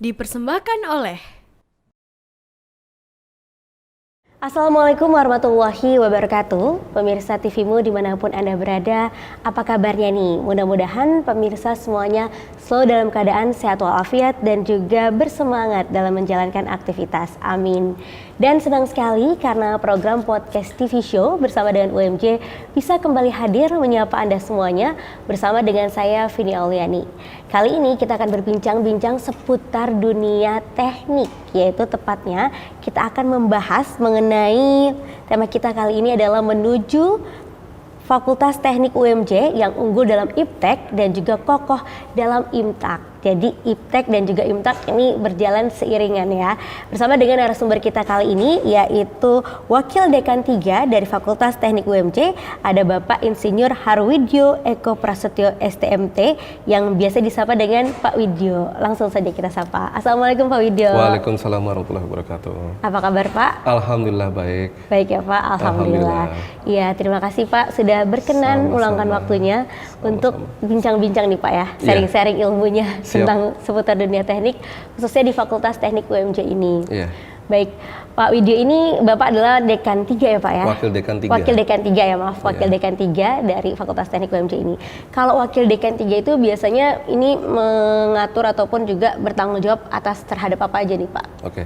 Dipersembahkan oleh Assalamualaikum warahmatullahi wabarakatuh. Pemirsa TVmu dimanapun Anda berada, apa kabarnya nih? Mudah-mudahan pemirsa semuanya selalu dalam keadaan sehat walafiat dan juga bersemangat dalam menjalankan aktivitas. Amin. Dan senang sekali karena program podcast TV Show bersama dengan UMJ bisa kembali hadir menyapa Anda semuanya bersama dengan saya Vini Auliani. Kali ini kita akan berbincang-bincang seputar dunia teknik, yaitu tepatnya kita akan membahas mengenai tema kita kali ini adalah menuju Fakultas Teknik UMJ yang unggul dalam IPTEK dan juga kokoh dalam IMTAK. Jadi IPTEK dan juga IMTAK ini berjalan seiringan ya. Bersama dengan narasumber kita kali ini yaitu Wakil Dekan 3 dari Fakultas Teknik UMJ, ada Bapak Insinyur Harwidyo Eko Prasetyo STMT yang biasa disapa dengan Pak Widyo. Langsung saja kita sapa. Assalamualaikum Pak Widyo. Waalaikumsalam warahmatullahi wabarakatuh. Apa kabar Pak? Alhamdulillah baik. Baik ya Pak, Alhamdulillah. Iya, terima kasih Pak sudah berkenan meluangkan waktunya untuk bincang-bincang nih Pak ya, sharing-sharing ilmunya tentang seputar dunia teknik, khususnya di Fakultas Teknik UMJ ini. Iya. Baik, Pak Widyo ini Bapak adalah Dekan 3 ya Pak ya? Wakil Dekan 3. Wakil Dekan 3 ya, maaf. Wakil Dekan 3 dari Fakultas Teknik UMJ ini. Kalau Wakil Dekan 3 itu biasanya ini mengatur ataupun juga bertanggung jawab atas terhadap apa aja nih Pak? Oke.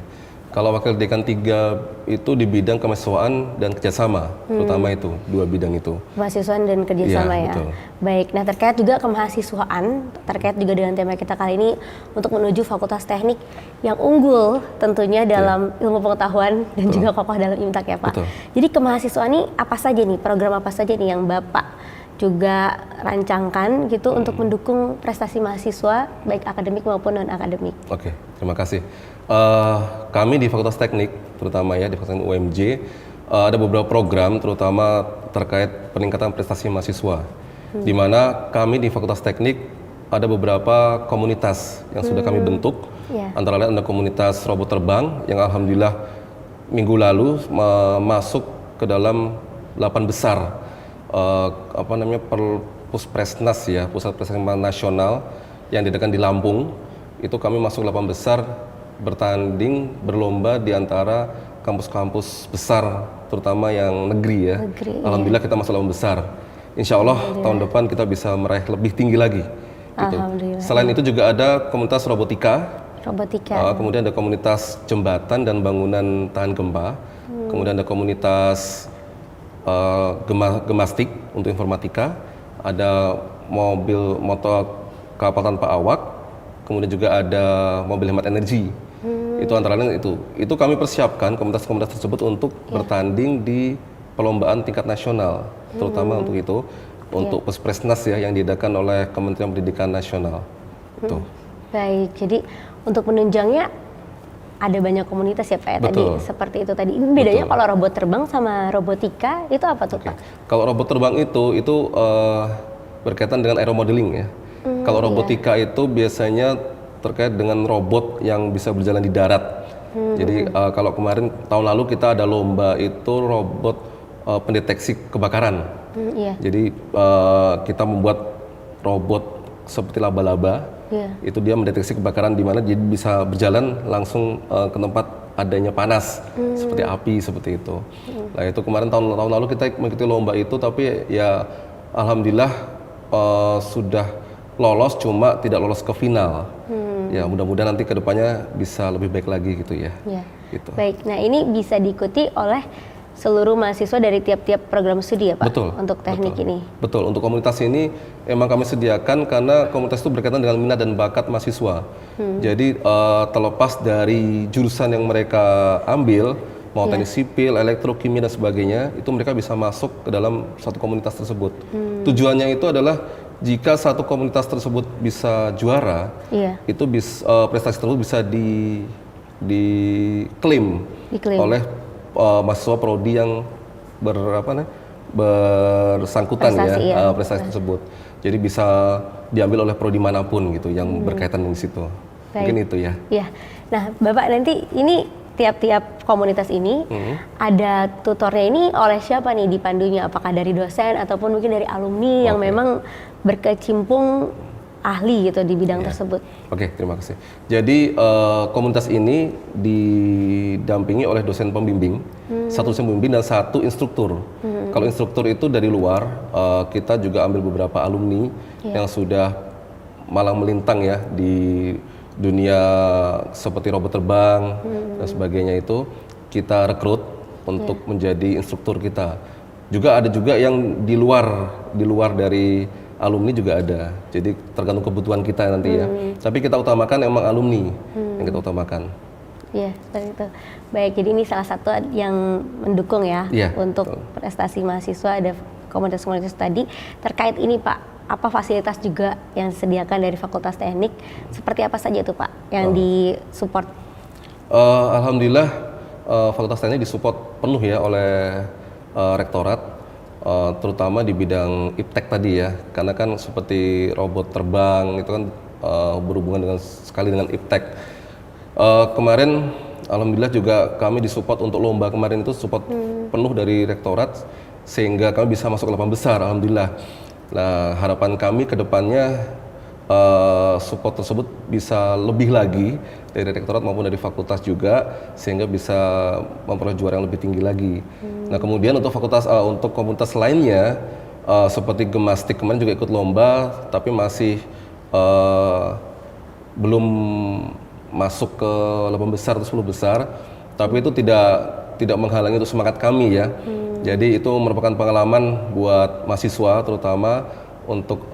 Kalau Wakil Dekan 3 itu di bidang kemahasiswaan dan kerjasama, terutama itu, dua bidang itu. Kemahasiswaan dan kerjasama ya. Betul. Baik, nah terkait juga kemahasiswaan, terkait juga dengan tema kita kali ini untuk menuju Fakultas Teknik yang unggul tentunya dalam ilmu pengetahuan dan juga kokoh dalam IMTAK ya Pak. Betul. Jadi kemahasiswaan ini apa saja nih, program apa saja nih yang Bapak juga rancangkan gitu untuk mendukung prestasi mahasiswa baik akademik maupun non akademik. Oke, terima kasih. Kami di Fakultas Teknik, terutama ya di Fakultas UMJ, ada beberapa program terutama terkait peningkatan prestasi mahasiswa. Di mana kami di Fakultas Teknik ada beberapa komunitas yang sudah kami bentuk. Antara lain ada komunitas robot terbang yang alhamdulillah minggu lalu masuk ke dalam 8 besar Puspresnas ya, Pusat Prestasi Nasional yang diadakan di Lampung. Itu kami masuk 8 besar bertanding berlomba di antara kampus-kampus besar terutama yang negeri ya. Alhamdulillah kita masuk 8 besar. Insya Allah tahun depan kita bisa meraih lebih tinggi lagi gitu. Selain itu juga ada komunitas robotika. Kemudian ada komunitas jembatan dan bangunan tahan gempa. Kemudian ada komunitas gemastik untuk informatika. Ada motor kapal tanpa awak. Kemudian juga ada mobil hemat energi. Itu antara lain itu. Itu kami persiapkan komunitas-komunitas tersebut untuk bertanding di perlombaan tingkat nasional, terutama untuk itu, untuk Puspresnas ya yang diadakan oleh Kementerian Pendidikan Nasional. Itu. Baik, jadi untuk menunjangnya ada banyak komunitas ya Pak ya tadi, seperti itu tadi. Ini bedanya kalau robot terbang sama robotika itu apa tuh Pak? Kalau robot terbang itu berkaitan dengan aeromodeling ya. Kalau robotika itu biasanya terkait dengan robot yang bisa berjalan di darat. Jadi kalau kemarin tahun lalu kita ada lomba itu robot pendeteksi kebakaran. Jadi kita membuat robot seperti laba-laba. Itu dia mendeteksi kebakaran di mana jadi bisa berjalan langsung ke tempat adanya panas seperti api seperti itu. Nah itu kemarin tahun lalu kita mengikuti lomba itu tapi ya alhamdulillah sudah lolos cuma tidak lolos ke final. Ya mudah-mudahan nanti kedepannya bisa lebih baik lagi gitu ya. Gitu. Baik, nah ini bisa diikuti oleh seluruh mahasiswa dari tiap-tiap program studi ya Pak? Betul. Untuk teknik ini? Betul, untuk komunitas ini emang kami sediakan karena komunitas itu berkaitan dengan minat dan bakat mahasiswa. Jadi terlepas dari jurusan yang mereka ambil, mau teknik sipil, elektro, kimia dan sebagainya, itu mereka bisa masuk ke dalam satu komunitas tersebut. Tujuannya itu adalah jika satu komunitas tersebut bisa juara, itu prestasi tersebut bisa diklaim oleh mahasiswa prodi yang bersangkutan prestasi tersebut. Jadi bisa diambil oleh prodi manapun gitu yang berkaitan dengan situ. Mungkin itu ya. Iya. Nah, Bapak nanti ini tiap-tiap komunitas ini ada tutornya ini oleh siapa nih dipandunya? Apakah dari dosen ataupun mungkin dari alumni yang memang berkecimpung ahli gitu di bidang tersebut. Oke, terima kasih. Jadi komunitas ini didampingi oleh dosen pembimbing, satu dosen pembimbing dan satu instruktur. Kalau instruktur itu dari luar, kita juga ambil beberapa alumni yang sudah malang melintang ya di dunia seperti robot terbang dan sebagainya itu kita rekrut untuk menjadi instruktur kita. Juga ada juga yang di luar dari alumni juga ada. Jadi tergantung kebutuhan kita nanti ya. Tapi kita utamakan emang alumni yang kita utamakan. Iya, seperti itu. Baik, jadi ini salah satu yang mendukung ya untuk prestasi mahasiswa, ada komunitas-komunitas tadi. Terkait ini Pak, apa fasilitas juga yang disediakan dari Fakultas Teknik? Seperti apa saja tuh Pak yang disupport? Alhamdulillah Fakultas Teknik disupport penuh ya oleh rektorat. Terutama di bidang iptek tadi ya, karena kan seperti robot terbang itu kan berhubungan sekali dengan iptek. Kemarin alhamdulillah juga kami disupport untuk lomba kemarin itu support penuh dari rektorat sehingga kami bisa masuk ke 8 besar alhamdulillah. Nah, harapan kami ke depannya support tersebut bisa lebih lagi dari rektorat maupun dari fakultas juga sehingga bisa memperoleh juara yang lebih tinggi lagi. Nah, kemudian untuk untuk komunitas lainnya seperti Gemastik kemarin juga ikut lomba tapi masih belum masuk ke 8 besar atau 10 besar, tapi itu tidak menghalangi untuk semangat kami ya. Jadi itu merupakan pengalaman buat mahasiswa terutama untuk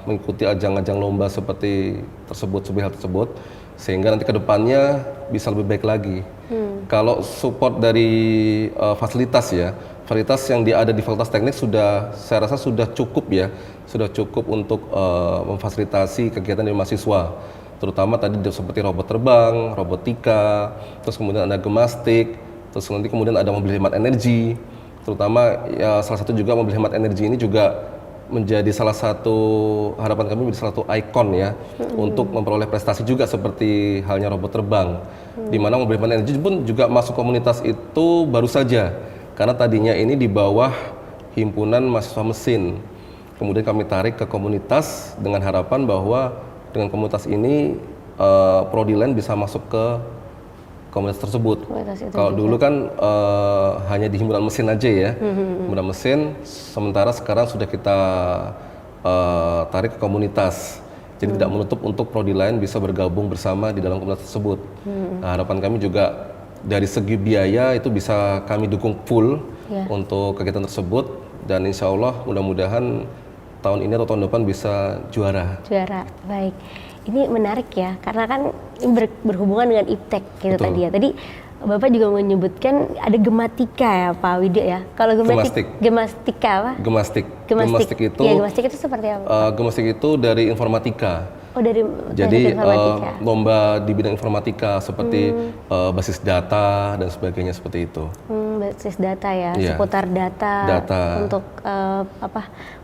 mengikuti ajang-ajang lomba seperti hal tersebut sehingga nanti kedepannya bisa lebih baik lagi. Kalau support dari fasilitas yang ada di Fakultas Teknik saya rasa sudah cukup ya, sudah cukup untuk memfasilitasi kegiatan dari mahasiswa. Terutama tadi seperti robot terbang, robotika, terus kemudian ada gemastik, terus nanti kemudian ada mobil hemat energi. Terutama ya salah satu juga mobil hemat energi ini juga menjadi salah satu harapan kami menjadi salah satu ikon ya untuk memperoleh prestasi juga seperti halnya robot terbang. Di mana mobil hemat energi pun juga masuk komunitas itu baru saja karena tadinya ini di bawah himpunan mahasiswa mesin. Kemudian kami tarik ke komunitas dengan harapan bahwa dengan komunitas ini prodi lain bisa masuk ke komunitas tersebut. Kalau dulu kan hanya di himpunan mesin aja ya, himpunan mesin. Sementara sekarang sudah kita tarik ke komunitas. Jadi tidak menutup untuk prodi lain bisa bergabung bersama di dalam komunitas tersebut. Nah, harapan kami juga dari segi biaya itu bisa kami dukung full untuk kegiatan tersebut dan insya Allah mudah-mudahan tahun ini atau tahun depan bisa juara. Baik. Ini menarik ya, karena kan ini berhubungan dengan iptek gitu. Betul. Tadi ya. Tadi Bapak juga menyebutkan ada gematika ya Pak Widya ya. Kalau gemastika apa? Gemastik itu. Ya, gemastik itu seperti apa? Gemastik itu dari informatika. Oh, dari jadi lomba di bidang informatika seperti basis data dan sebagainya seperti itu. Basis data ya, seputar data. Untuk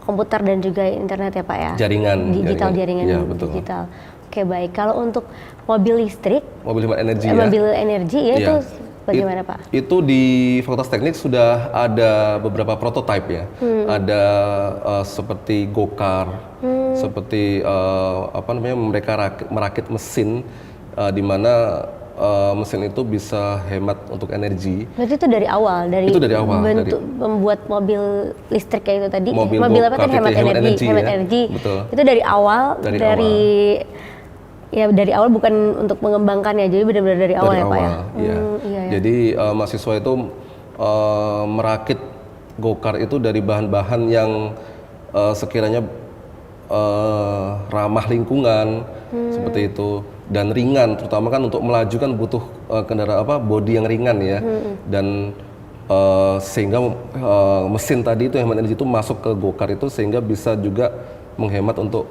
komputer dan juga internet ya Pak ya. Jaringan jaringan digital. Oke, baik. Kalau untuk mobil listrik, mobil energi ya itu bagaimana Pak? Itu di Fakultas Teknik sudah ada beberapa prototipe ya. Ada seperti go-car, seperti mereka merakit mesin di mana mesin itu bisa hemat untuk energi. Berarti itu dari awal, membuat mobil listrik kayak itu tadi. Mobil apa kan hemat energi. Betul. Itu dari awal. Ya dari awal bukan untuk mengembangkannya, jadi benar-benar dari awal ya Pak ya. Iya. Jadi mahasiswa itu merakit go-kart itu dari bahan-bahan yang sekiranya ramah lingkungan seperti itu dan ringan, terutama kan untuk melaju kan butuh kendaraan bodi yang ringan ya dan sehingga mesin tadi itu hemat energi itu masuk ke go-kart itu sehingga bisa juga menghemat untuk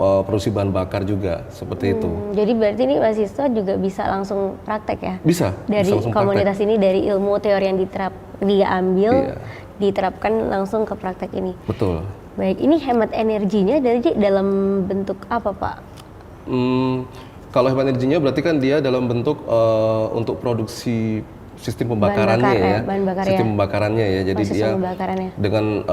produksi bahan bakar juga seperti itu. Jadi berarti ini mahasiswa juga bisa langsung praktek ya? Bisa. Dari bisa komunitas praktek. Ini dari ilmu teori yang diambil, diterapkan langsung ke praktek ini. Betul. Baik, ini hemat energinya dari dalam bentuk apa Pak? Kalau hemat energinya berarti kan dia dalam bentuk untuk produksi sistem pembakarannya sistem pembakarannya ya. Jadi dia dengan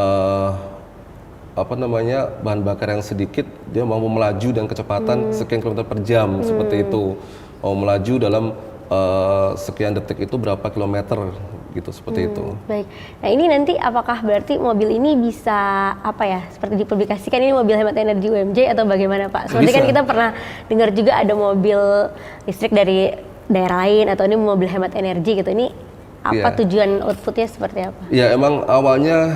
apa namanya bahan bakar yang sedikit, dia mau melaju dan kecepatan sekian kilometer per jam seperti itu. Mau melaju dalam sekian detik itu berapa kilometer gitu, seperti itu. Baik. Nah ini nanti apakah berarti mobil ini bisa apa ya, seperti dipublikasikan ini mobil hemat energi UMJ atau bagaimana Pak? Seperti kan kita pernah dengar juga ada mobil listrik dari daerah lain atau ini mobil hemat energi gitu. Ini apa tujuan outputnya seperti apa? Ya emang awalnya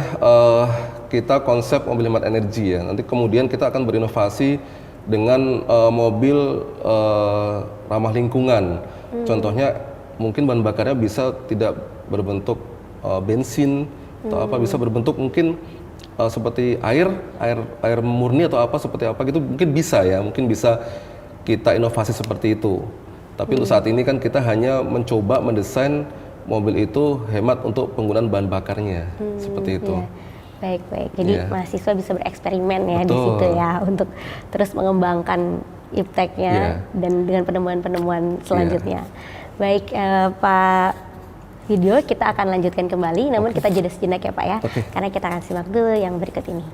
kita konsep mobil hemat energi ya. Nanti kemudian kita akan berinovasi dengan mobil ramah lingkungan. Contohnya mungkin bahan bakarnya bisa tidak berbentuk bensin atau apa, bisa berbentuk mungkin seperti air murni atau apa seperti apa gitu, mungkin bisa ya, mungkin bisa kita inovasi seperti itu. Tapi untuk saat ini kan kita hanya mencoba mendesain mobil itu hemat untuk penggunaan bahan bakarnya seperti itu. Baik. Jadi mahasiswa bisa bereksperimen ya di situ ya untuk terus mengembangkan ipteknya dan dengan penemuan-penemuan selanjutnya. Baik Pak Widyo, kita akan lanjutkan kembali, namun kita jeda sejenak ya Pak ya, karena kita akan simak dulu yang berikut ini.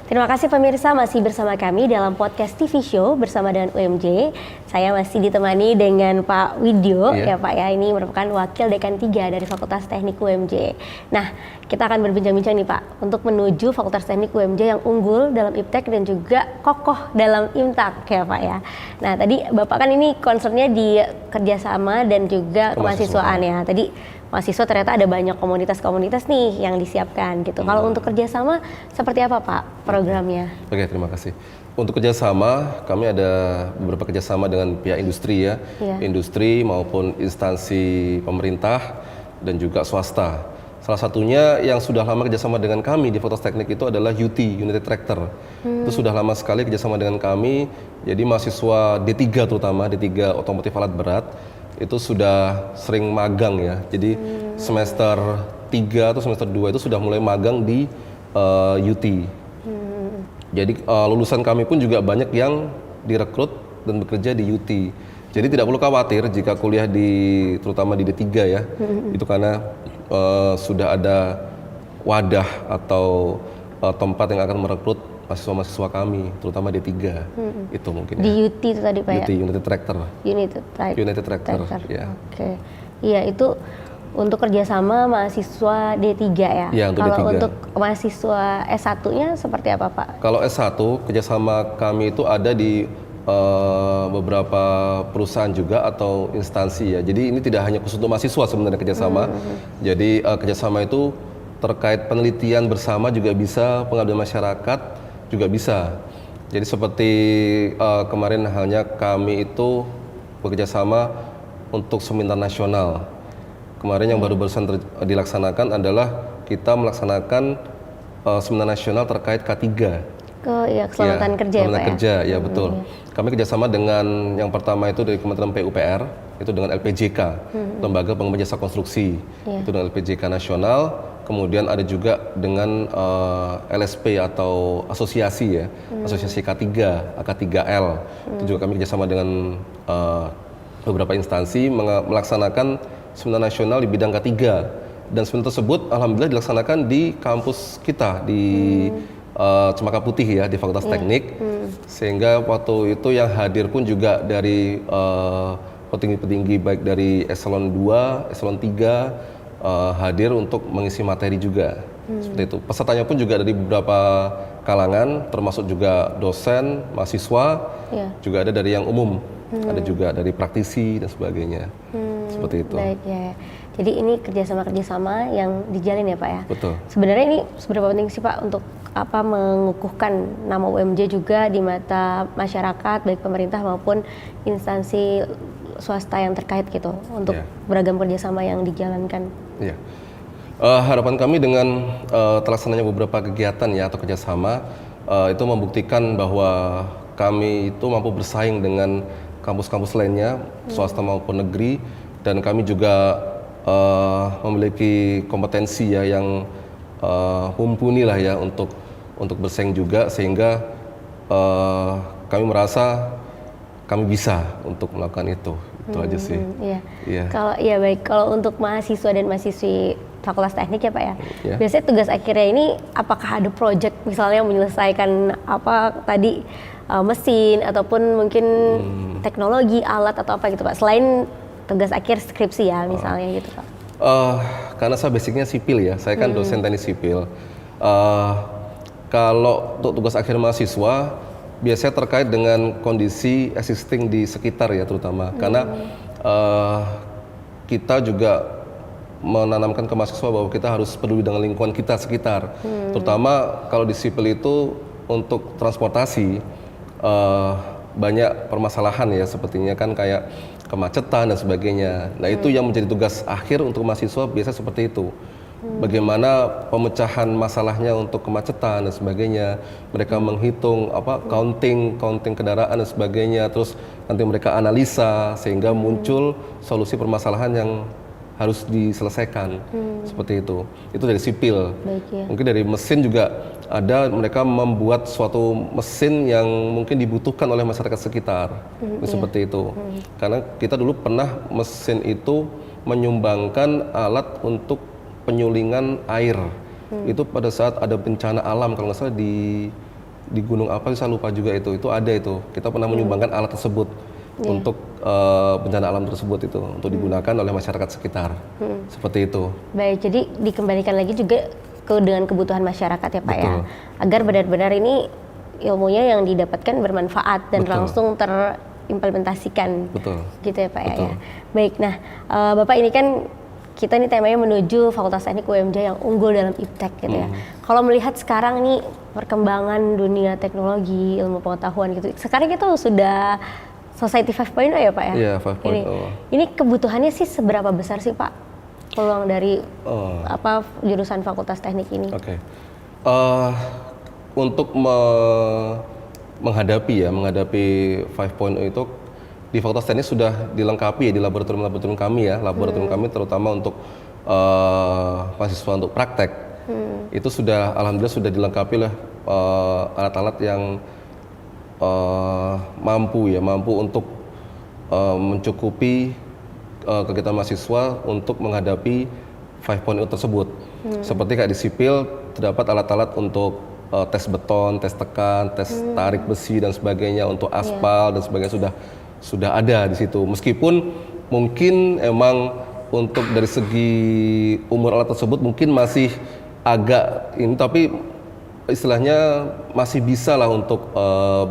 Terima kasih pemirsa, masih bersama kami dalam podcast TV Show bersama dengan UMJ. Saya masih ditemani dengan Pak Widyo ya Pak ya, ini merupakan Wakil Dekan 3 dari Fakultas Teknik UMJ. Nah, kita akan berbincang-bincang nih Pak, untuk menuju Fakultas Teknik UMJ yang unggul dalam iptek dan juga kokoh dalam imtak ya Pak ya. Nah, tadi Bapak kan ini concernnya di kerjasama dan juga kemahasiswaan ya. Tadi mahasiswa ternyata ada banyak komunitas-komunitas nih yang disiapkan gitu. Kalau untuk kerjasama seperti apa Pak programnya? Oke, terima kasih. Untuk kerjasama, kami ada beberapa kerjasama dengan pihak industri ya, industri maupun instansi pemerintah dan juga swasta. Salah satunya yang sudah lama kerjasama dengan kami di Fakultas Teknik itu adalah UT, United Tractor. Itu sudah lama sekali kerjasama dengan kami. Jadi mahasiswa D3 terutama, D3 otomotif alat berat, itu sudah sering magang ya. Jadi semester 3 atau semester 2 itu sudah mulai magang di UT. Jadi lulusan kami pun juga banyak yang direkrut dan bekerja di UT. Jadi tidak perlu khawatir jika kuliah terutama di D3 ya. Itu karena sudah ada wadah atau tempat yang akan merekrut mahasiswa-mahasiswa kami, terutama D3. Itu mungkin di UT itu tadi Pak UT, ya? United Tractor. United Tractor. Ya. Oke. Iya, itu untuk kerjasama mahasiswa D3 ya? Iya, untuk Kalau D3. untuk mahasiswa S1-nya seperti apa Pak? Kalau S1, kerjasama kami itu ada di beberapa perusahaan juga atau instansi ya. Jadi ini tidak hanya khusus untuk mahasiswa sebenarnya kerjasama. Jadi kerjasama itu terkait penelitian bersama juga bisa, pengabdian masyarakat juga bisa. Jadi seperti kemarin halnya kami itu bekerjasama untuk seminar nasional. Kemarin yang barusan dilaksanakan adalah kita melaksanakan seminar nasional terkait K3. Keselamatan kerja ya Pak ya? Kerja, ya betul. Kami kerjasama dengan yang pertama itu dari Kementerian PUPR, itu dengan LPJK, Lembaga Pengembangan Jasa Konstruksi, itu dengan LPJK nasional. Kemudian ada juga dengan LSP atau asosiasi ya, asosiasi K3, AK3L. Itu juga kami kerjasama dengan beberapa instansi melaksanakan seminar nasional di bidang K3. Dan seminar tersebut alhamdulillah dilaksanakan di kampus kita di Cempaka Putih ya, di Fakultas Teknik. Sehingga waktu itu yang hadir pun juga dari petinggi-petinggi baik dari eselon 2, eselon 3 hadir untuk mengisi materi juga. Seperti itu. Pesertanya pun juga dari beberapa kalangan, termasuk juga dosen, mahasiswa, juga ada dari yang umum, ada juga dari praktisi dan sebagainya. Seperti itu. Baik ya. Jadi ini kerjasama-kerjasama yang dijalin ya Pak ya? Betul. Sebenarnya ini seberapa penting sih Pak untuk mengukuhkan nama UMJ juga di mata masyarakat, baik pemerintah maupun instansi swasta yang terkait gitu, untuk beragam kerjasama yang dijalankan? Iya. Harapan kami dengan terlaksananya beberapa kegiatan ya atau kerjasama itu membuktikan bahwa kami itu mampu bersaing dengan kampus-kampus lainnya, swasta maupun negeri, dan kami juga memiliki kompetensi ya yang mumpuni lah ya untuk bersaing juga, sehingga kami merasa kami bisa untuk melakukan itu. Itu aja sih. Iya. Iya. Kalau iya baik, kalau untuk mahasiswa dan mahasiswi Fakultas Teknik ya Pak ya. Iya. Biasanya tugas akhirnya ini apakah ada project misalnya menyelesaikan apa tadi mesin ataupun mungkin teknologi alat atau apa gitu Pak. Selain tugas akhir skripsi ya misalnya gitu Pak. Karena saya basicnya sipil ya, saya kan dosen teknik sipil. Kalau untuk tugas akhir mahasiswa biasanya terkait dengan kondisi existing di sekitar ya terutama, karena kita juga menanamkan ke mahasiswa bahwa kita harus peduli dengan lingkungan kita sekitar, terutama kalau di sipil itu untuk transportasi banyak permasalahan ya, sepertinya kan kayak kemacetan dan sebagainya. Nah itu yang menjadi tugas akhir untuk mahasiswa biasa seperti itu. Bagaimana pemecahan masalahnya untuk kemacetan dan sebagainya. Mereka menghitung counting kendaraan dan sebagainya. Terus nanti mereka analisa sehingga muncul solusi permasalahan yang harus diselesaikan. Seperti itu. Itu dari sipil. Baik, ya. Mungkin dari mesin juga ada, mereka membuat suatu mesin yang mungkin dibutuhkan oleh masyarakat sekitar. Seperti itu. Karena kita dulu pernah mesin itu menyumbangkan alat untuk penyulingan air. Itu pada saat ada bencana alam, kalau nggak salah di gunung apa, saya lupa juga itu ada itu. Kita pernah menyumbangkan alat tersebut untuk bencana alam tersebut itu, untuk digunakan oleh masyarakat sekitar. Seperti itu. Baik, jadi dikembalikan lagi juga dengan kebutuhan masyarakat ya Pak. Betul. Ya, agar benar-benar ini ilmunya yang didapatkan bermanfaat dan Betul. langsung terimplementasikan. Betul. Gitu ya Pak. Betul. Ya. Baik, nah Bapak ini kan kita nih temanya menuju Fakultas Teknik UMJ yang unggul dalam iptek gitu ya. Kalau melihat sekarang nih perkembangan dunia teknologi, ilmu pengetahuan gitu, sekarang kita sudah Society 5.0 ya Pak ya? Iya, 5.0. Ini kebutuhannya sih seberapa besar sih Pak peluang dari jurusan Fakultas Teknik ini? Oke. Untuk menghadapi 5.0 itu di Fakultas Teknik sudah dilengkapi ya, di laboratorium kami ya, laboratorium kami terutama untuk mahasiswa untuk praktek. Itu sudah alhamdulillah sudah dilengkapi oleh alat-alat yang mampu untuk mencukupi kegiatan mahasiswa untuk menghadapi 5.0 tersebut. Seperti kayak di sipil terdapat alat-alat untuk tes beton, tes tekan, tes tarik besi dan sebagainya, untuk aspal dan sebagainya sudah ada di situ. Meskipun mungkin emang untuk dari segi umur alat tersebut mungkin masih agak ini, tapi istilahnya masih bisa lah untuk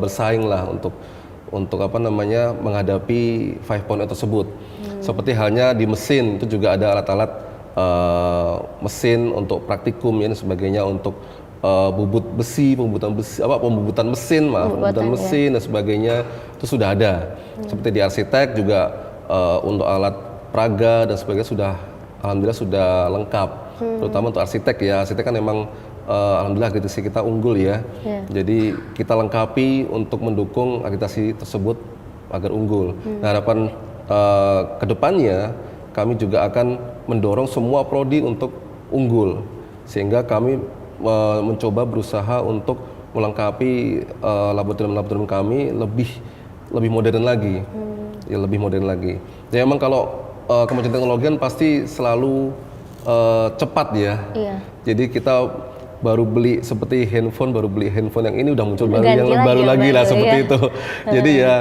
bersaing lah untuk menghadapi 5.0 tersebut. Seperti halnya di mesin itu juga ada alat-alat mesin untuk praktikum ya dan sebagainya, untuk pembubutan mesin dan sebagainya itu sudah ada. Seperti di arsitek juga untuk alat praga dan sebagainya sudah alhamdulillah sudah lengkap. Terutama untuk arsitek ya, arsitek kan memang alhamdulillah akreditasi kita unggul ya. Jadi kita lengkapi untuk mendukung akreditasi tersebut agar unggul. Nah, harapan kedepannya kami juga akan mendorong semua prodi untuk unggul, sehingga kami mencoba berusaha untuk melengkapi laboratorium kami lebih modern lagi, ya lebih modern lagi. Ya memang kalau kemajuan teknologi kan pasti selalu cepat ya. Jadi kita baru beli handphone yang ini udah muncul baru lagi lah seperti itu. Jadi ya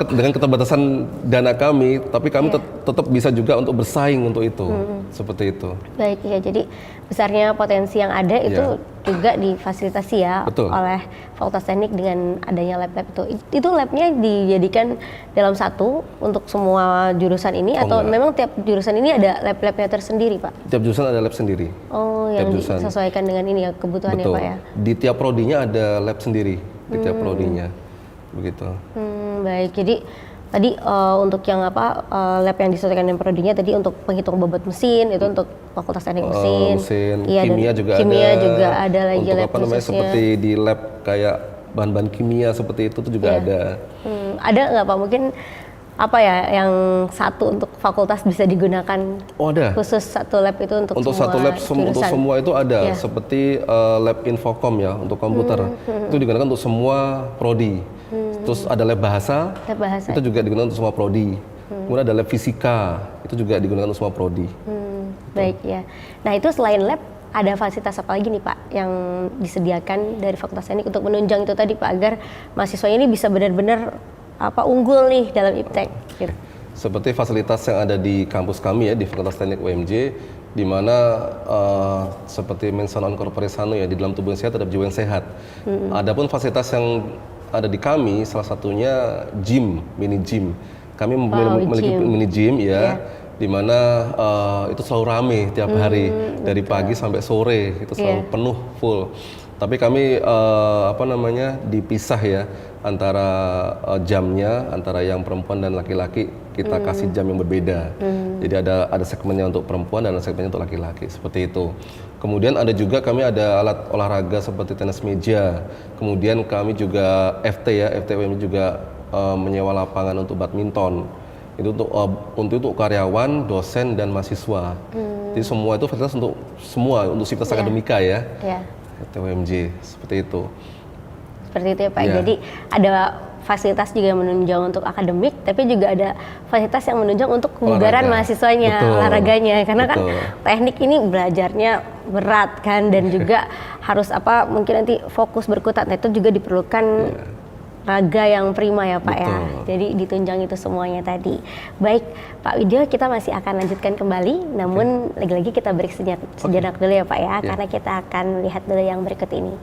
dengan keterbatasan dana kami, tapi kami tetap bisa juga untuk bersaing untuk itu, seperti itu. Baik ya, jadi besarnya potensi yang ada itu juga difasilitasi ya. Betul. Oleh Fakultas Teknik dengan adanya lab-lab itu. Itu labnya dijadikan dalam satu untuk semua jurusan ini atau enggak. memang tiap jurusan ini ada lab-labnya tersendiri Pak? Tiap jurusan ada lab sendiri. Oh, yang disesuaikan dengan ini ya kebutuhannya Betul. Pak ya. Di tiap prodinya ada lab sendiri, di tiap prodinya, begitu. Baik, jadi tadi untuk yang lab yang disesuaikan dengan prodinya tadi untuk penghitung bobot mesin itu untuk Fakultas Teknik Mesin. Iya, kimia juga ada lagi untuk lab seperti di lab kayak bahan-bahan kimia seperti itu juga ada. Ada nggak Pak mungkin yang satu untuk fakultas bisa digunakan? Oh, ada. Khusus satu lab itu untuk semua satu lab untuk semua itu ada. Iya. Seperti lab infocom ya untuk komputer. Itu digunakan untuk semua prodi. Terus ada lab bahasa. Itu juga digunakan untuk semua prodi. Kemudian ada lab fisika, itu juga digunakan untuk semua prodi. Baik ya. Nah itu selain lab, ada fasilitas apa lagi nih Pak yang disediakan dari Fakultas Teknik untuk menunjang itu tadi Pak, agar mahasiswanya ini bisa benar-benar unggul nih dalam iptek? Gitu. Seperti fasilitas yang ada di kampus kami ya, di Fakultas Teknik UMJ, di mana seperti mention on corpore sano ya, di dalam tubuh yang sehat terhadap jiwa yang sehat. Adapun fasilitas yang ada di kami, salah satunya gym, mini gym. Kami memiliki mini gym ya, di mana itu selalu rame tiap hari, dari pagi sampai sore itu selalu penuh full. Tapi kami dipisah ya antara jamnya antara yang perempuan dan laki-laki, kita kasih jam yang berbeda. Jadi ada segmennya untuk perempuan dan ada segmennya untuk laki-laki, seperti itu. Kemudian ada juga kami ada alat olahraga seperti tenis meja. Kemudian kami juga FT ya, FTWM juga menyewa lapangan untuk badminton. Itu untuk karyawan, dosen dan mahasiswa. Jadi semua itu fasilitas untuk semua, untuk sivitas akademika ya. FTWMJ seperti itu. Seperti itu ya Pak. Jadi ada fasilitas juga yang menunjang untuk akademik, tapi juga ada fasilitas yang menunjang untuk kebugaran mahasiswanya, olahraganya. Karena kan teknik ini belajarnya berat kan, dan juga harus mungkin nanti fokus berkutat. Nah itu juga diperlukan raga yang prima ya Pak ya. Jadi ditunjang itu semuanya tadi. Baik Pak Widyo, kita masih akan lanjutkan kembali, namun lagi-lagi kita break sejenak dulu ya Pak ya, karena kita akan lihat dulu yang berikut ini.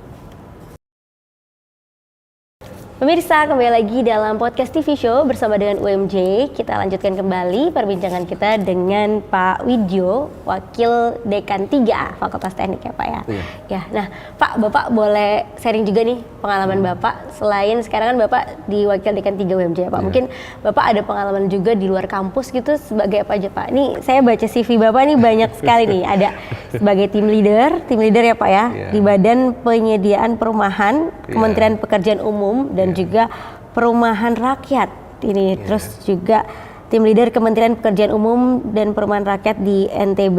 Pemirsa, kembali lagi dalam podcast TV Show bersama dengan UMJ. Kita lanjutkan kembali perbincangan kita dengan Pak Widyo, Wakil Dekan 3 Fakultas Teknik ya Pak ya. Ya, nah Pak, Bapak boleh sharing juga nih pengalaman Bapak. Selain sekarang kan Bapak di Wakil Dekan 3 UMJ ya Pak. Mungkin Bapak ada pengalaman juga di luar kampus gitu sebagai apa aja Pak? Nih saya baca CV Bapak nih banyak sekali nih. Ada sebagai tim leader ya Pak ya, di Badan Penyediaan Perumahan, Kementerian Pekerjaan Umum dan juga Perumahan Rakyat ini, terus juga tim leader Kementerian Pekerjaan Umum dan Perumahan Rakyat di NTB,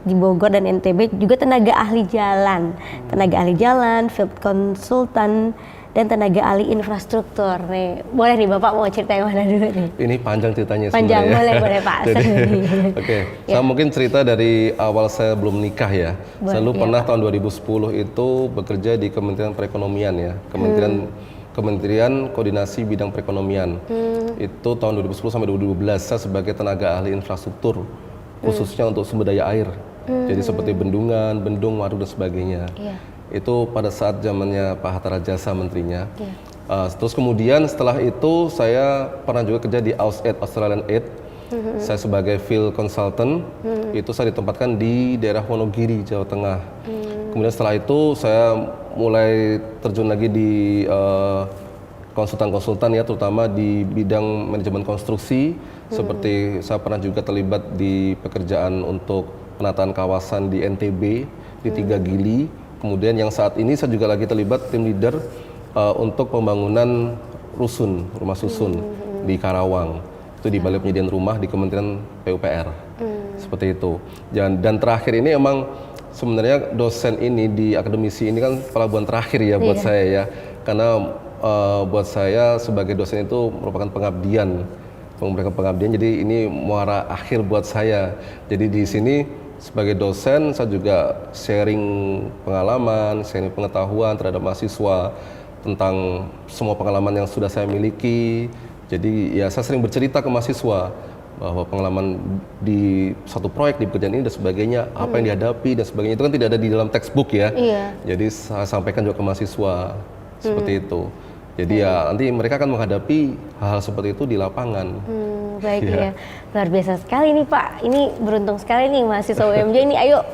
di Bogor dan NTB, juga tenaga ahli jalan, field consultant, dan tenaga ahli infrastruktur. Nih, boleh nih Bapak mau cerita yang mana dulu nih? Ini panjang ceritanya sebenarnya. Panjang, boleh Pak. Saya mungkin cerita dari awal saya belum nikah ya. Saya dulu pernah tahun 2010 itu bekerja di Kementerian Perekonomian ya, Kementerian Koordinasi Bidang Perekonomian. Itu tahun 2010 sampai 2012 saya sebagai tenaga ahli infrastruktur, khususnya untuk sumber daya air. Jadi seperti bendungan, bendung, waduk dan sebagainya. Itu pada saat zamannya Pak Hatta Rajasa menterinya. Terus kemudian setelah itu saya pernah juga kerja di AusAid, Australian Aid. Saya sebagai field consultant, itu saya ditempatkan di daerah Wonogiri, Jawa Tengah. Kemudian setelah itu saya mulai terjun lagi di konsultan-konsultan ya, terutama di bidang manajemen konstruksi. Seperti saya pernah juga terlibat di pekerjaan untuk penataan kawasan di NTB, di 3 Gili. Kemudian yang saat ini saya juga lagi terlibat tim leader untuk pembangunan rusun, rumah susun di Karawang. Itu di Balai Penyediaan Rumah di Kementerian PUPR. Seperti itu. Dan terakhir ini emang sebenarnya dosen ini di akademisi ini kan pelabuhan terakhir ya buat saya ya. Karena buat saya sebagai dosen itu merupakan pengabdian, jadi ini muara akhir buat saya. Jadi di sini sebagai dosen saya juga sharing pengalaman, sharing pengetahuan terhadap mahasiswa tentang semua pengalaman yang sudah saya miliki. Jadi ya saya sering bercerita ke mahasiswa bahwa pengalaman di satu proyek, di pekerjaan ini dan sebagainya, apa yang dihadapi dan sebagainya, itu kan tidak ada di dalam textbook ya. Jadi saya sampaikan juga ke mahasiswa seperti itu. Jadi ya nanti mereka akan menghadapi hal-hal seperti itu di lapangan. Baik ya, luar biasa sekali nih Pak. Ini beruntung sekali nih mahasiswa UMJ ini. Ayo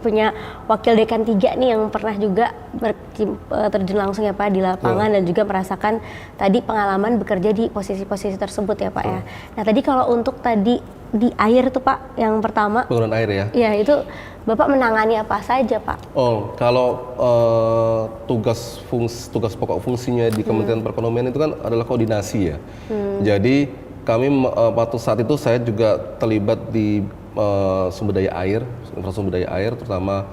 punya wakil dekan 3 nih yang pernah juga terjun langsung ya Pak di lapangan dan juga merasakan tadi pengalaman bekerja di posisi-posisi tersebut ya Pak ya. Nah tadi kalau untuk tadi di air tuh Pak yang pertama. Pengelolaan air ya? Iya itu Bapak menangani apa saja Pak? Oh kalau tugas pokok fungsinya di Kementerian Perekonomian itu kan adalah koordinasi ya. Jadi kami waktu saat itu saya juga terlibat di sumber daya air, infrastruktur sumber daya air, terutama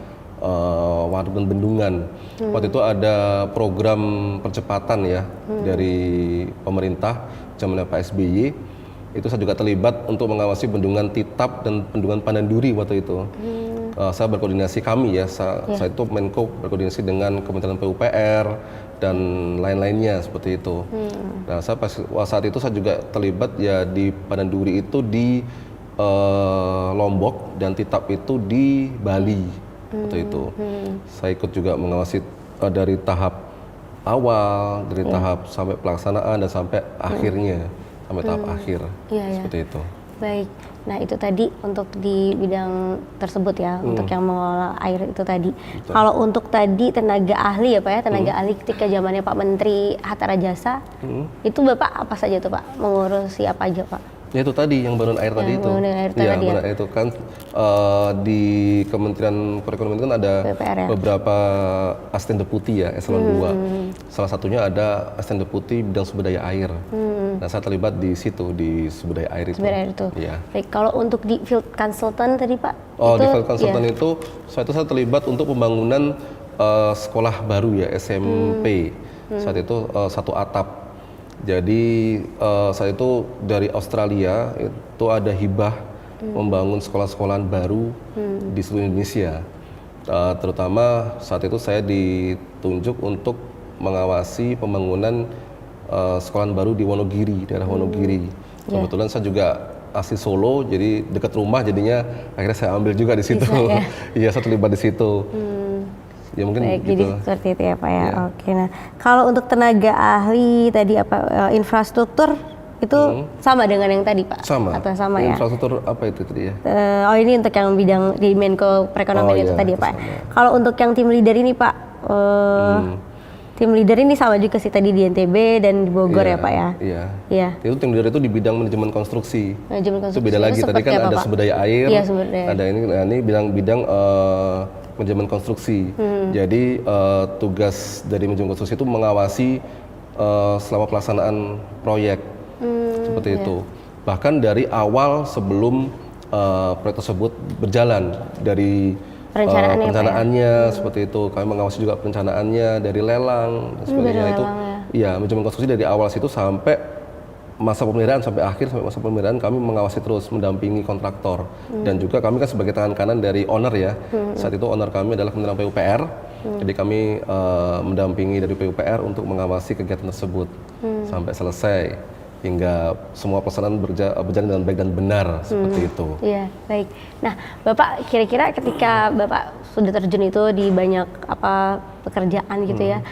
waduk dan bendungan. Waktu itu ada program percepatan ya dari pemerintah zamannya Pak SBY. itu saya juga terlibat untuk mengawasi bendungan Titap dan bendungan Pananduri waktu itu. Saya berkoordinasi saya itu Menko berkoordinasi dengan Kementerian PUPR dan lain-lainnya seperti itu. Nah, saat itu saya juga terlibat ya di Pananduri itu di Lombok dan Titap itu di Bali waktu itu. Saya ikut juga mengawasi dari tahap awal, dari tahap sampai pelaksanaan dan sampai akhirnya, sampai tahap akhir seperti itu. Baik, nah itu tadi untuk di bidang tersebut ya, untuk yang mengelola air itu tadi. Kalau untuk tadi tenaga ahli ya Pak ya, tenaga ahli ketika zamannya Pak Menteri Hatta Rajasa, itu Bapak apa saja tuh Pak, mengurusi apa aja Pak? Ya itu tadi yang bangun air tadi itu. Iya, bangun air itu kan di Kementerian Perekonomian kan ada PUPR ya? beberapa asisten deputi ya, eselon 2. Salah satunya ada asisten deputi bidang sumber daya air. Nah, saya terlibat di situ, di sumber daya air itu. Sumber air itu. Iya. Baik, kalau untuk di field consultant tadi Pak? Di field consultant itu saya terlibat untuk pembangunan sekolah baru ya, SMP. Saat itu satu atap. Jadi saat itu dari Australia itu ada hibah membangun sekolah-sekolahan baru di seluruh Indonesia. Terutama saat itu saya ditunjuk untuk mengawasi pembangunan sekolahan baru di Wonogiri, daerah Wonogiri. Kebetulan saya juga asli Solo, jadi dekat rumah, jadinya akhirnya saya ambil juga di situ. Iya, saya terlibat di situ. Ya mungkin baik, gitu. jadi seperti itu ya Pak ya. Oke, nah kalau untuk tenaga ahli tadi infrastruktur itu sama dengan yang tadi Pak? Sama. Atau sama ya? Infrastruktur apa itu tadi ya? Ini untuk yang bidang di Menko Perekonomian itu tadi ya Pak. Kalau untuk yang tim leader ini Pak, tim leader ini sama juga sih tadi di NTB dan di Bogor ya Pak ya? Iya. Itu tim leader itu di bidang manajemen konstruksi. Itu beda lagi. Tadi kan ada sumber daya air, ada ini bidang manajemen konstruksi. Jadi tugas dari manajemen konstruksi itu mengawasi selama pelaksanaan proyek seperti itu. Bahkan dari awal sebelum proyek tersebut berjalan, dari perencanaannya seperti itu. Kami mengawasi juga perencanaannya dari lelang dan sebagainya itu. Iya, manajemen konstruksi dari awal situ sampai masa pemeliharaan sampai masa pemeliharaan kami mengawasi terus, mendampingi kontraktor. Dan juga kami kan sebagai tangan kanan dari owner ya. Saat itu owner kami adalah Kementerian PUPR. Jadi kami mendampingi dari PUPR untuk mengawasi kegiatan tersebut sampai selesai, hingga semua pelaksanaan berjalan dengan baik dan benar seperti itu. Iya, baik. Nah, Bapak kira-kira ketika Bapak sudah terjun itu di banyak pekerjaan gitu ya,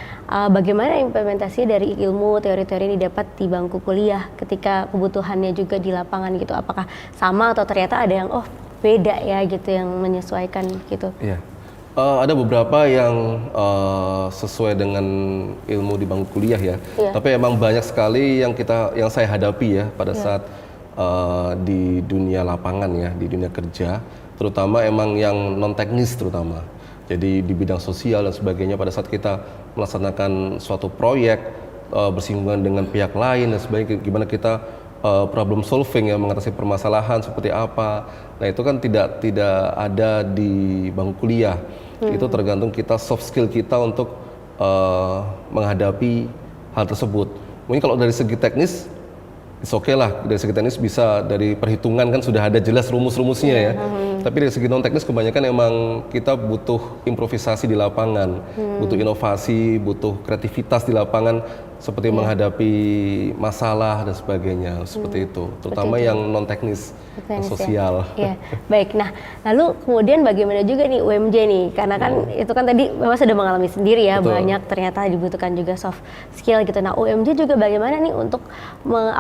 bagaimana implementasi dari ilmu teori-teori ini didapat di bangku kuliah ketika kebutuhannya juga di lapangan gitu? Apakah sama atau ternyata ada yang beda ya gitu, yang menyesuaikan gitu? Iya. Ada beberapa yang sesuai dengan ilmu di bangku kuliah ya. Tapi emang banyak sekali yang saya hadapi ya pada saat di dunia lapangan ya, di dunia kerja, terutama emang yang non teknis terutama. Jadi di bidang sosial dan sebagainya, pada saat kita melaksanakan suatu proyek bersinggungan dengan pihak lain dan sebagainya, gimana kita problem solving ya, mengatasi permasalahan seperti apa. Nah, itu kan tidak ada di bangku kuliah. Itu tergantung kita, soft skill kita untuk menghadapi hal tersebut. Mungkin kalau dari segi teknis, it's okay lah. Dari segi teknis bisa, dari perhitungan kan sudah ada jelas rumus-rumusnya ya. Tapi dari segi non teknis kebanyakan emang kita butuh improvisasi di lapangan, butuh inovasi, butuh kreativitas di lapangan, seperti menghadapi masalah dan sebagainya, seperti itu. Terutama yang non teknis, sosial. Ya. Baik, nah lalu kemudian bagaimana juga nih UMJ nih, karena kan itu kan tadi Bapak sudah mengalami sendiri ya. Betul. Banyak ternyata dibutuhkan juga soft skill gitu. Nah, UMJ juga bagaimana nih untuk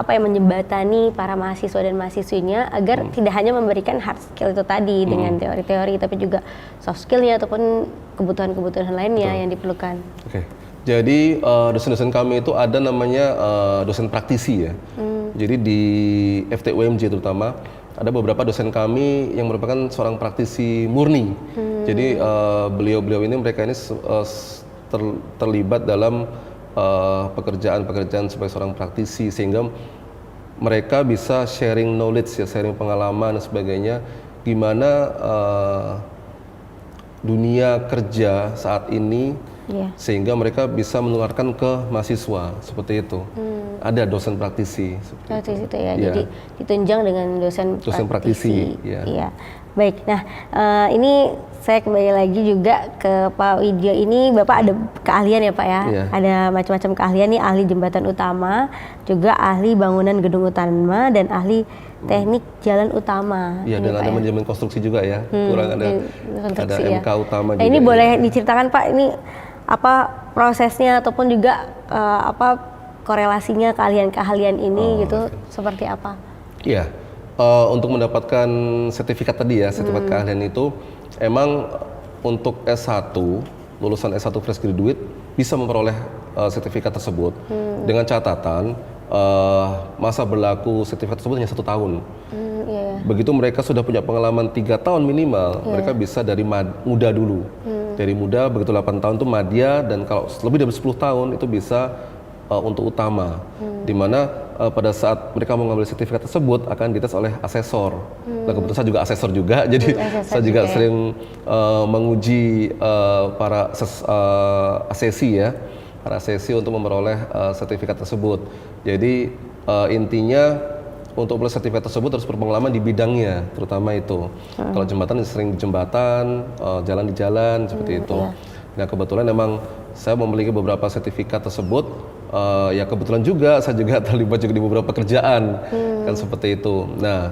menjembatani para mahasiswa dan mahasiswinya agar tidak hanya memberikan hard skill itu tadi dengan teori-teori, tapi juga soft skillnya ataupun kebutuhan-kebutuhan lainnya yang diperlukan. Oke. Jadi dosen-dosen kami itu ada namanya dosen praktisi ya. Jadi di FTUMJ terutama ada beberapa dosen kami yang merupakan seorang praktisi murni. Jadi beliau-beliau ini, mereka ini terlibat dalam pekerjaan-pekerjaan sebagai seorang praktisi, sehingga mereka bisa sharing knowledge ya, sharing pengalaman dan sebagainya, gimana dunia kerja saat ini, sehingga mereka bisa menularkan ke mahasiswa seperti itu. ada dosen praktisi. Praktisi itu ya, jadi ditunjang dengan dosen praktisi. Iya. Baik, nah ini saya kembali lagi juga ke Pak Widyo. Ini Bapak ada keahlian ya Pak ya? Iya. Ada macam-macam keahlian nih, ahli jembatan utama, juga ahli bangunan gedung utama, dan ahli teknik jalan utama. Iya, dan ada manajemen konstruksi juga ya. Kurang ada MK utama juga. Ini boleh diceritakan Pak, ini apa prosesnya ataupun juga apa korelasinya keahlian-keahlian ini gitu, seperti apa? Iya, untuk mendapatkan sertifikat tadi ya, sertifikat keahlian itu emang untuk S1, lulusan S1 fresh graduate bisa memperoleh sertifikat tersebut dengan catatan masa berlaku sertifikat tersebut hanya 1 tahun. Begitu mereka sudah punya pengalaman 3 tahun minimal, mereka bisa dari muda dulu. Dari muda, begitu 8 tahun itu madya, dan kalau lebih dari 10 tahun itu bisa untuk utama. Dimana pada saat mereka mau ngambil sertifikat tersebut akan dites oleh asesor. Nah, kebetulan saya juga asesor juga, jadi saya juga sering menguji para asesi ya, para asesi untuk memperoleh sertifikat tersebut. Jadi intinya untuk memperoleh sertifikat tersebut harus berpengalaman di bidangnya, terutama itu. Kalau jembatan sering di jembatan, jalan di jalan, seperti itu. Nah, kebetulan memang saya memiliki beberapa sertifikat tersebut. Ya kebetulan juga saya juga terlibat juga di beberapa pekerjaan, kan seperti itu. Nah,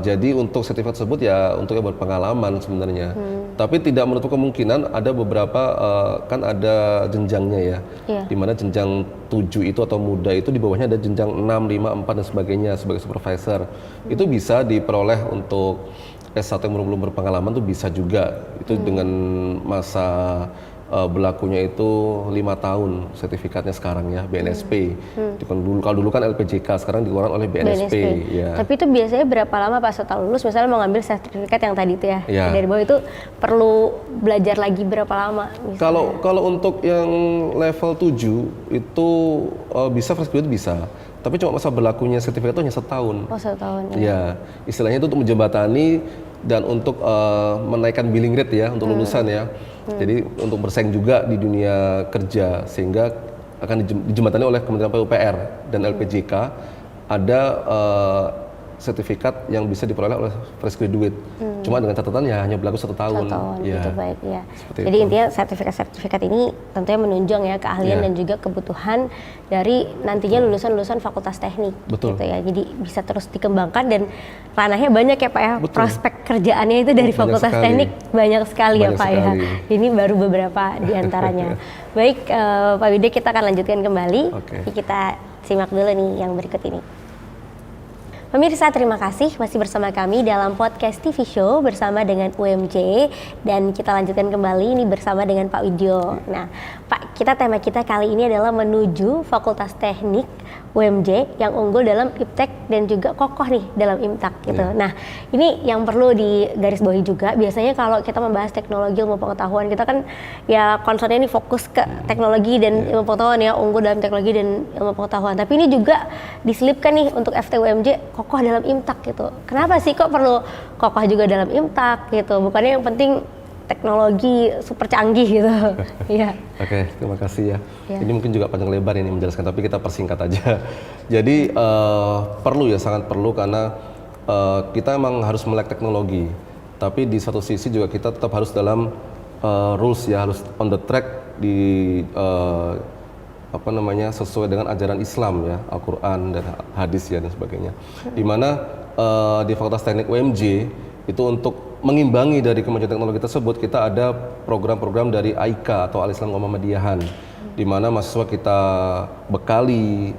jadi untuk sertifikat tersebut ya untuk yang berpengalaman sebenarnya. Tapi tidak menutup kemungkinan ada beberapa kan ada jenjangnya ya. Di mana jenjang 7 itu atau muda itu di bawahnya ada jenjang 6, 5, 4 dan sebagainya sebagai supervisor. Itu bisa diperoleh untuk S1 yang belum berpengalaman tuh bisa juga. Itu dengan masa berlakunya itu 5 tahun sertifikatnya sekarang ya, BNSP. Kalau dulu kan LPJK, sekarang dikeluarkan oleh BNSP. Ya. Tapi itu biasanya berapa lama Pak setelah lulus, misalnya mau ngambil sertifikat yang tadi itu ya, dari bawah itu perlu belajar lagi berapa lama? Kalau untuk yang level 7 itu bisa fresh graduate bisa. Tapi cuma masa berlakunya sertifikat itu hanya 1 tahun. Oh, 1 tahun. Ya, istilahnya itu untuk menjembatani dan untuk menaikkan billing rate ya untuk lulusan ya. Jadi untuk bersaing juga di dunia kerja, sehingga akan dijembatani oleh Kementerian PUPR dan LPJK ada sertifikat yang bisa diperoleh oleh fresh graduate. Cuma dengan catatan ya hanya berlaku 1 tahun. 1 tahun, ya. gitu, baik ya. Jadi intinya sertifikat ini tentunya menunjang ya keahlian dan juga kebutuhan dari nantinya lulusan-lulusan fakultas teknik. Betul. Gitu ya. Jadi bisa terus dikembangkan dan ranahnya banyak ya Pak ya. Betul. Prospek kerjaannya itu dari fakultas teknik banyak sekali ya Pak ya. Ini baru beberapa di antaranya. Baik Pak Widyo, kita akan lanjutkan kembali. Kita simak dulu nih yang berikut ini. Pemirsa, terima kasih masih bersama kami dalam podcast TV Show bersama dengan UMJ, dan kita lanjutkan kembali ini bersama dengan Pak Widyo. Nah, Pak, tema kita kali ini adalah menuju Fakultas Teknik UMJ yang unggul dalam IPTEK dan juga kokoh nih dalam IMTAK gitu. Nah, ini yang perlu digarisbawahi juga. Biasanya kalau kita membahas teknologi ilmu pengetahuan, kita kan ya concernnya ini fokus ke teknologi dan ilmu pengetahuan ya, unggul dalam teknologi dan ilmu pengetahuan. Tapi ini juga diselipkan nih untuk FTUMJ kokoh dalam IMTAK gitu. Kenapa sih kok perlu kokoh juga dalam IMTAK gitu? Bukannya yang penting teknologi super canggih gitu. Iya. Oke, terima kasih ya. Ini mungkin juga panjang lebar ini menjelaskan, tapi kita persingkat aja. Jadi perlu ya, sangat perlu, karena kita emang harus melek teknologi. Tapi di satu sisi juga kita tetap harus dalam rules ya, harus on the track di sesuai dengan ajaran Islam ya, Al-Quran dan hadis ya dan sebagainya. Dimana di Fakultas Teknik UMJ itu untuk mengimbangi dari kemajuan teknologi tersebut, kita ada program-program dari AIKA atau Al-Islam Muhammadiyahan, di mana mahasiswa kita bekali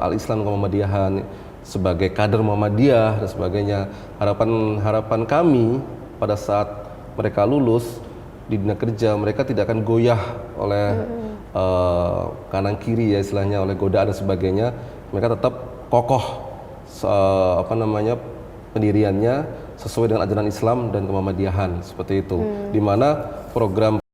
Al-Islam Muhammadiyahan sebagai kader Muhammadiyah dan sebagainya. Harapan kami pada saat mereka lulus di dunia kerja, mereka tidak akan goyah oleh kanan kiri ya istilahnya, oleh godaan dan sebagainya. Mereka tetap kokoh pendiriannya sesuai dengan ajaran Islam dan Muhammadiyahan, seperti itu. Di mana program